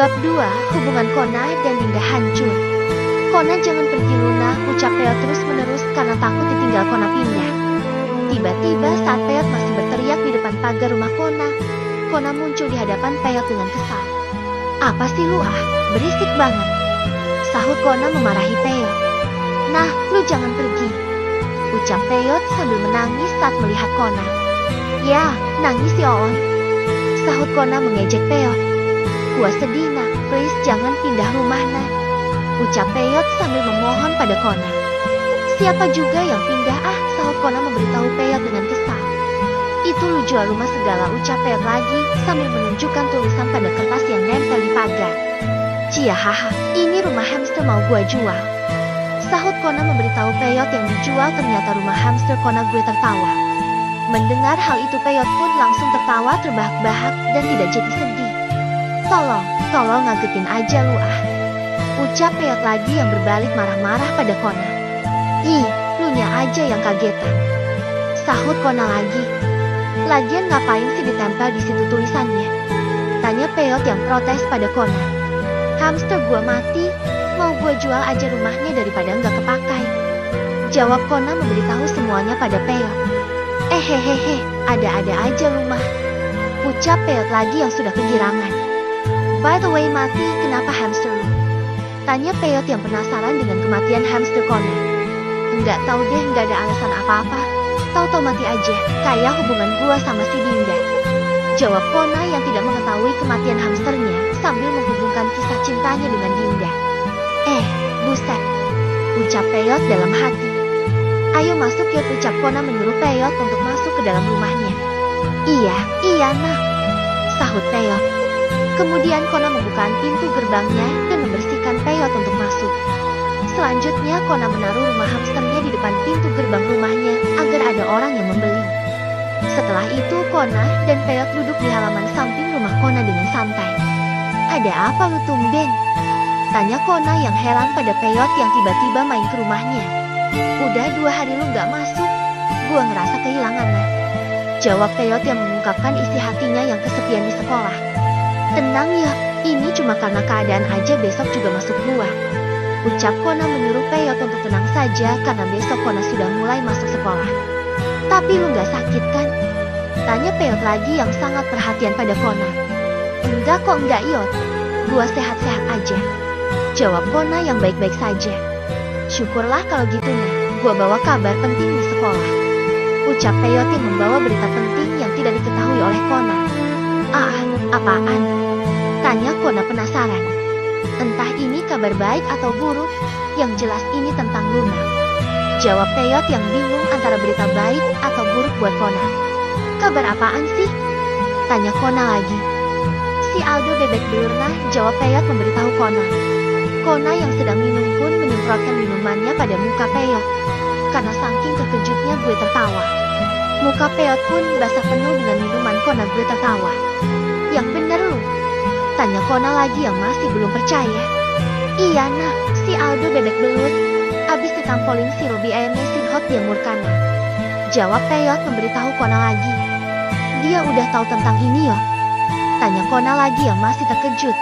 Bab 2, hubungan Kona dan Dinda hancur. Kona jangan pergi Luna, ucap Peot terus-menerus karena takut ditinggal Kona pindah. Tiba-tiba saat Peot masih berteriak di depan pagar rumah Kona muncul di hadapan Peot dengan kesal. Apa sih lu ah, berisik banget, sahut Kona memarahi Peot. Nah, lu jangan pergi, ucap Peot sambil menangis saat melihat Kona. Ya, nangis ya On, sahut Kona mengejek Peot. Gua sedih nak, please jangan pindah rumah nak, ucap Peot sambil memohon pada Kona. Siapa juga yang pindah ah, sahut Kona memberitahu Peot dengan kesal. Itu lu jual rumah segala, ucap Peot lagi sambil menunjukkan tulisan pada kertas yang nempel di pagar. Ciahaha, ini rumah hamster mau gua jual, sahut Kona memberitahu Peot yang dijual ternyata rumah hamster. Kona gue tertawa. Mendengar hal itu Peot pun langsung tertawa terbahak-bahak dan tidak jadi sedih. Tolong ngagetin aja lu ah, ucap Peot lagi yang berbalik marah-marah pada Kona. Ih, lu nya aja yang kagetan, sahut Kona lagi. Lagian ngapain sih ditempel di situ tulisannya, tanya Peot yang protes pada Kona. Hamster gua mati, mau gua jual aja rumahnya daripada nggak kepakai, jawab Kona memberitahu semuanya pada Peot. Hehehe, ada-ada aja rumah, ucap Peot lagi yang sudah kegirangan. By the way mati, kenapa hamster lu? Tanya Peot yang penasaran dengan kematian hamster Kona. Enggak tahu deh, nggak ada alasan apa-apa, tahu-tahu mati aja, kayak hubungan gua sama si Dinda, jawab Kona yang tidak mengetahui kematian hamsternya sambil menghubungkan kisah cintanya dengan Dinda. Buset, ucap Peot dalam hati. Ayo masuk yuk, ucap Kona menyuruh Peot untuk masuk ke dalam rumahnya. Iya nah, sahut Peot. Kemudian Kona membuka pintu gerbangnya dan membersihkan Peot untuk masuk. Selanjutnya Kona menaruh rumah hamsternya di depan pintu gerbang rumahnya agar ada orang yang membeli. Setelah itu Kona dan Peot duduk di halaman samping rumah Kona dengan santai. Ada apa lu tumben? Tanya Kona yang heran pada Peot yang tiba-tiba main ke rumahnya. Udah 2 hari lu gak masuk, gua ngerasa kehilangan lah, jawab Peot yang mengungkapkan isi hatinya yang kesepian di sekolah. Tenang ya, ini cuma karena keadaan aja, besok juga masuk gua, ucap Kona menyuruh Peot untuk tenang saja karena besok Kona sudah mulai masuk sekolah. Tapi lu gak sakit kan? Tanya Peot lagi yang sangat perhatian pada Kona. Enggak kok, enggak Yot, gua sehat-sehat aja, jawab Kona yang baik-baik saja. Syukurlah kalau gitu nah, gua bawa kabar penting di sekolah, ucap Peot yang membawa berita penting yang tidak diketahui oleh Kona. Apaan? Tanya Kona penasaran. Entah ini kabar baik atau buruk, yang jelas ini tentang Luna, jawab Peot yang bingung antara berita baik atau buruk buat Kona. Kabar apaan sih? Tanya Kona lagi. Si Aldo bebek belur nah, jawab Peot memberitahu Kona. Kona yang sedang minum pun menyemprotkan minumannya pada muka Peot. Karena saking terkejutnya gue tertawa. Muka Peot pun basah penuh dengan minuman. Kona gue tertawa. Yang bener lu? Tanya Kona lagi yang masih belum percaya. Iya nah, si Aldo bebek belut abis ditampolin si Robi ayamnya si Hot dia murkana, jawab Peot memberitahu Kona lagi. Dia udah tahu tentang ini yo? Tanya Kona lagi yang masih terkejut.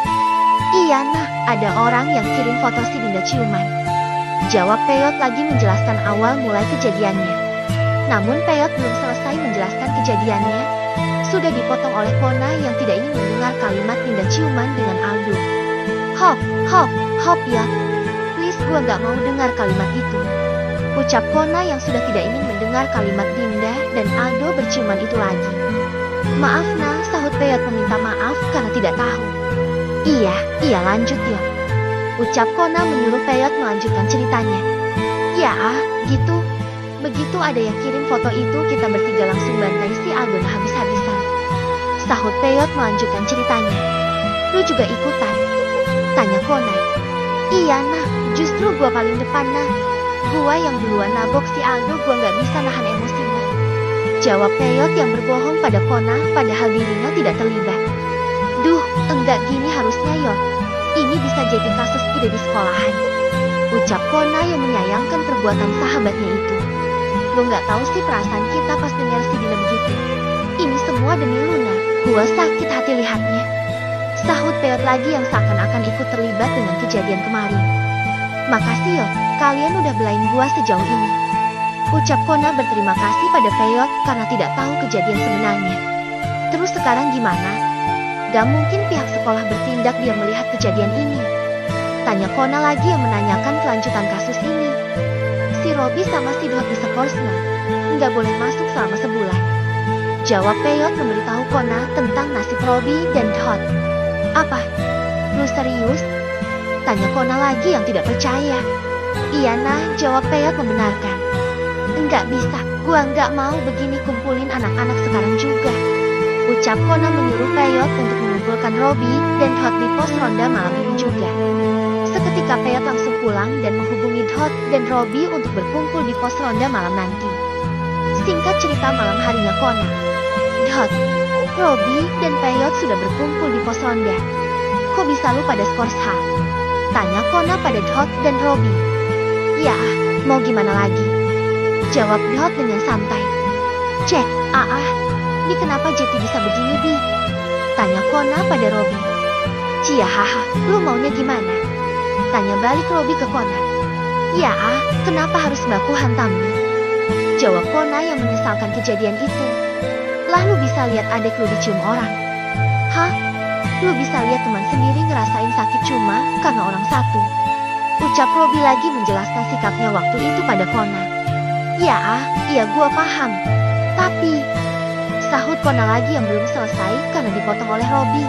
Iya nah, ada orang yang kirim foto si Dinda ciuman, jawab Peot lagi menjelaskan awal mulai kejadiannya. Namun Peot belum selesai menjelaskan kejadiannya, sudah dipotong oleh Kona yang tidak ingin mendengar kalimat Dinda ciuman dengan Aldo. Hop ya, please gua gak mau dengar kalimat itu, ucap Kona yang sudah tidak ingin mendengar kalimat Dinda dan Aldo berciuman itu lagi. Maaf nah, sahut Peot meminta maaf karena tidak tahu. Iya lanjut yo, ucap Kona menyuruh Peot melanjutkan ceritanya. Ya gitu. Begitu ada yang kirim foto itu, kita bertiga langsung bantai si Aldo habis-habisan, sahut Peot melanjutkan ceritanya. Lu juga ikutan? Tanya Kona. Iya nah, justru gua paling depan nah, gua yang duluan nabok si Aldo, gua gak bisa nahan emosinya, jawab Peot yang berbohong pada Kona padahal dirinya tidak terlibat. Duh, enggak gini harusnya Yot, ini bisa jadi kasus ide di sekolahan, ucap Kona yang menyayangkan perbuatan sahabatnya itu. Lu gak tahu sih perasaan kita pas dengar si Dinda begitu. Ini semua demi Luna, gua sakit hati lihatnya, Sahut Peot lagi yang seakan-akan ikut terlibat dengan kejadian kemarin. Makasih yo, kalian udah belain gua sejauh ini. Ucap Kona berterima kasih pada Peot karena tidak tahu kejadian sebenarnya. Terus sekarang gimana? Gak mungkin pihak sekolah bertindak diam melihat kejadian ini. Tanya Kona lagi yang menanyakan kelanjutan kasus ini. Si Robi sama si Dot di Skorsna nggak boleh masuk selama sebulan. Jawab Peot memberitahu Kona tentang nasib Robi dan Dot. Apa? Lu serius? Tanya Kona lagi yang tidak percaya. Iya nah, jawab Peot membenarkan. Enggak bisa, gua nggak mau begini kumpulin anak-anak sekarang juga. Ucap Kona menyuruh Peot untuk mengumpulkan Robi dan Dot di pos ronda malam ini juga. Seketika Peot langsung pulang dan menghubungi Dot dan Robi untuk berkumpul di pos ronda malam nanti. Singkat cerita malam harinya Kona, Dot, Robi dan Peot sudah berkumpul di pos ronda. Kok bisa lu pada Skorsha? Tanya Kona pada Dot dan Robi. Ya, mau gimana lagi? Jawab Dot dengan santai. Cek, Bi kenapa jadi bisa begini Bi? Tanya Kona pada Robi. Cia haha, lu maunya gimana? Tanya balik Robi ke Kona. Ya kenapa harus baku hantamnya? Jawab Kona yang menyesalkan kejadian itu. Lah lu bisa lihat adek lu dicium orang. Hah? Lu bisa lihat teman sendiri ngerasain sakit cuma karena orang satu. Ucap Robi lagi menjelaskan sikapnya waktu itu pada Kona. Iya gua paham. Tapi, sahut Kona lagi yang belum selesai karena dipotong oleh Robi.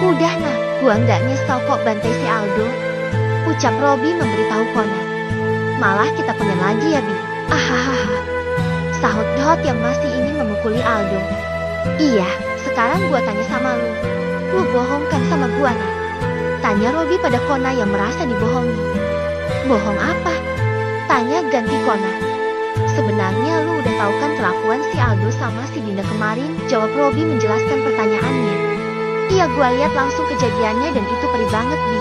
Udah nah, gua nggak nyesal kok bantai si Aldo. Ucap Robi memberitahu Kona. Malah kita pengen lagi ya Bi. Ahahaha. Sahut Dot yang masih ingin memukuli Aldo. Iya, sekarang gua tanya sama lu. Lu bohong kan sama gua nah? Tanya Robi pada Kona yang merasa dibohongi. Bohong apa? Tanya ganti Kona. Sebenarnya lu udah tahu kan kelakuan si Aldo sama si Dinda kemarin? Jawab Robi menjelaskan pertanyaannya. Iya gua lihat langsung kejadiannya dan itu perih banget Bi.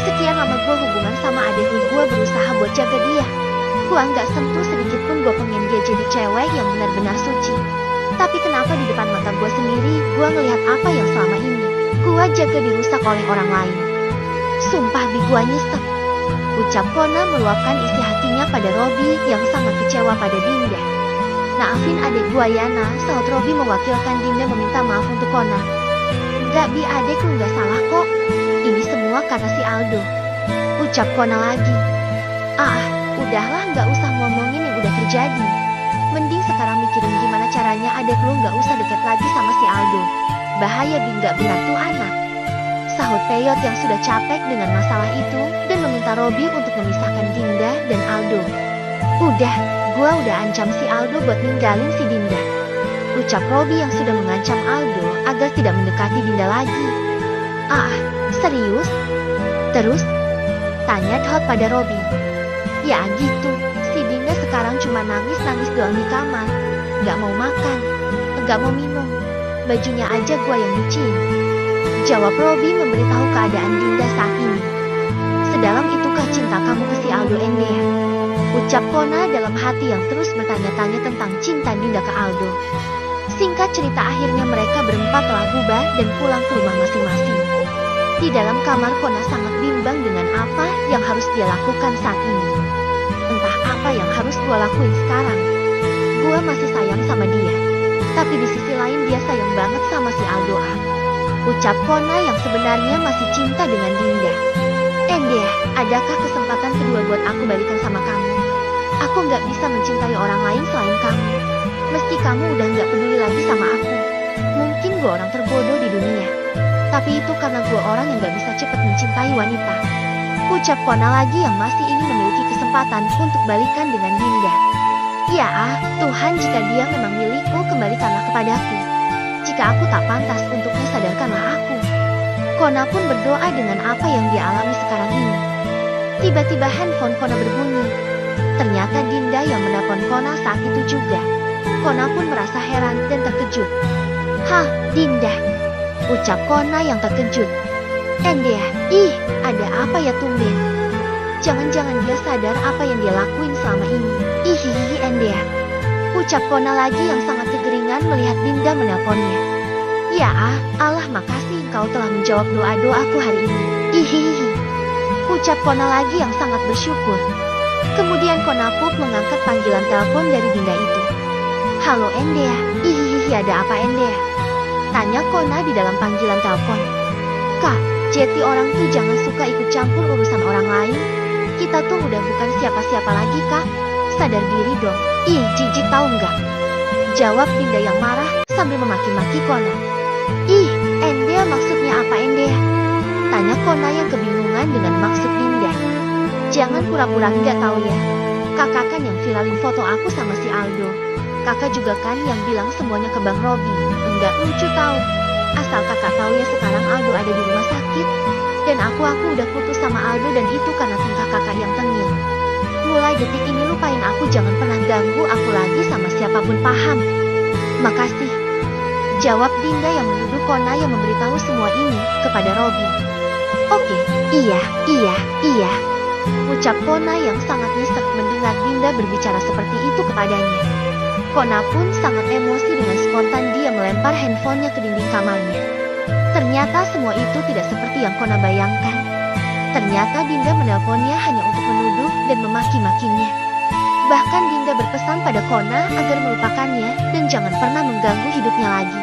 Sekian lama gua hubungan sama adek gua berusaha buat jaga dia. Gua nggak sentuh sedikit pun gua pengen dia jadi cewek yang benar-benar suci. Tapi kenapa di depan mata gua sendiri gua ngelihat apa yang selama ini gua jaga dirusak oleh orang lain. Sumpah Bi gua nyesek. Ucap Kona meluapkan isi hatinya pada Robi yang sangat kecewa pada Dinda. Maafin adek gua ya nah, sahut Robi mewakilkan Dinda meminta maaf untuk Kona. Enggak Bi, adek lu nggak salah kok. Ini semua karena si Aldo. Ucap Kona lagi. Udahlah nggak usah ngomongin yang udah terjadi. Mending sekarang mikirin gimana caranya adek lu nggak usah deket lagi sama si Aldo. Bahaya Bi, nggak benar tuh anak. Sahut Peot yang sudah capek dengan masalah itu dan meminta Robi untuk memisahkan Dinda dan Aldo. Udah, gua udah ancam si Aldo buat ninggalin si Dinda. Ucap Robi yang sudah mengancam Aldo agar tidak mendekati Dinda lagi. Serius? Terus? Tanya Dot pada Robi. Ya gitu, si Dinda sekarang cuma nangis-nangis doang di kamar. Gak mau makan, gak mau minum. Bajunya aja gua yang nyuciin. Jawab Robi memberitahu keadaan Dinda saat ini. Sedalam itukah cinta kamu ke si Aldo Endea? Ucap Kona dalam hati yang terus bertanya-tanya tentang cinta Dinda ke Aldo. Singkat cerita akhirnya mereka berempat telah bubar dan pulang ke rumah masing-masing. Di dalam kamar Kona sangat bimbang dengan apa yang harus dia lakukan saat ini. Entah apa yang harus gua lakuin sekarang. Gua masih sayang sama dia. Tapi di sisi lain dia sayang banget sama si Aldo. Ucap Kona yang sebenarnya masih cinta dengan Dinda. Endea, adakah kesempatan kedua buat aku balikan sama kamu? Aku nggak bisa mencintai orang lain selain kamu. Meski kamu udah nggak peduli lagi sama aku. Mungkin gue orang terbodoh di dunia. Tapi itu karena gue orang yang nggak bisa cepat mencintai wanita. Ucap Kona lagi yang masih ingin memiliki kesempatan untuk balikan dengan Dinda. Ya Tuhan, jika dia memang milikku, kembalikanlah kepadaku. Jika aku tak pantas untuknya, sadarkanlah aku. Kona pun berdoa dengan apa yang dia alami sekarang ini. Tiba-tiba handphone Kona berbunyi. Ternyata Dinda yang menelpon Kona saat itu juga. Kona pun merasa heran dan terkejut. Hah, Dinda? Ucap Kona yang terkejut. Endea, ada apa ya tumben? Jangan-jangan dia sadar apa yang dia lakuin selama ini. Hihihi Endea. Ucap Kona lagi yang sangat kegeringan melihat Dinda menelponnya. Ya Allah, makasih kau telah menjawab doa-doaku hari ini. Hihihi. Ucap Kona lagi yang sangat bersyukur. Kemudian Kona pun mengangkat panggilan telepon dari Dinda itu. Halo Endea. Hihihi, ada apa Endea? Tanya Kona di dalam panggilan telepon. Kak, jadi orang tuh jangan suka ikut campur urusan orang lain. Kita tuh udah bukan siapa-siapa lagi kak. Sadar diri dong. Ih, jijik tahu nggak? Jawab Dinda yang marah sambil memaki-maki Kona. Ih, Endea maksudnya apa Endea? Tanya Kona yang kebingungan dengan maksud Dinda. Jangan pura-pura nggak tahu ya. Kakak kan yang viralin foto aku sama si Aldo. Kakak juga kan yang bilang semuanya ke Bang Robi. Enggak lucu tahu. Asal kakak tahu ya sekarang Aldo ada di rumah sakit. Dan aku udah putus sama Aldo dan itu karena tingkah kakak yang tengil. Mulai detik ini lupain aku, jangan pernah ganggu aku lagi sama siapapun, paham? Makasih. Jawab Dinda yang menuduh Kona yang memberitahu semua ini kepada Robi. Oke, iya. Ucap Kona yang sangat nyesek mendengar Dinda berbicara seperti itu kepadanya. Kona pun sangat emosi dengan spontan dia melempar handphonenya ke dinding kamarnya. Ternyata semua itu tidak seperti yang Kona bayangkan. Ternyata Dinda menelponnya hanya untuk menuduh dan memaki-makinya. Bahkan Dinda berpesan pada Kona agar melupakannya dan jangan pernah mengganggu hidupnya lagi.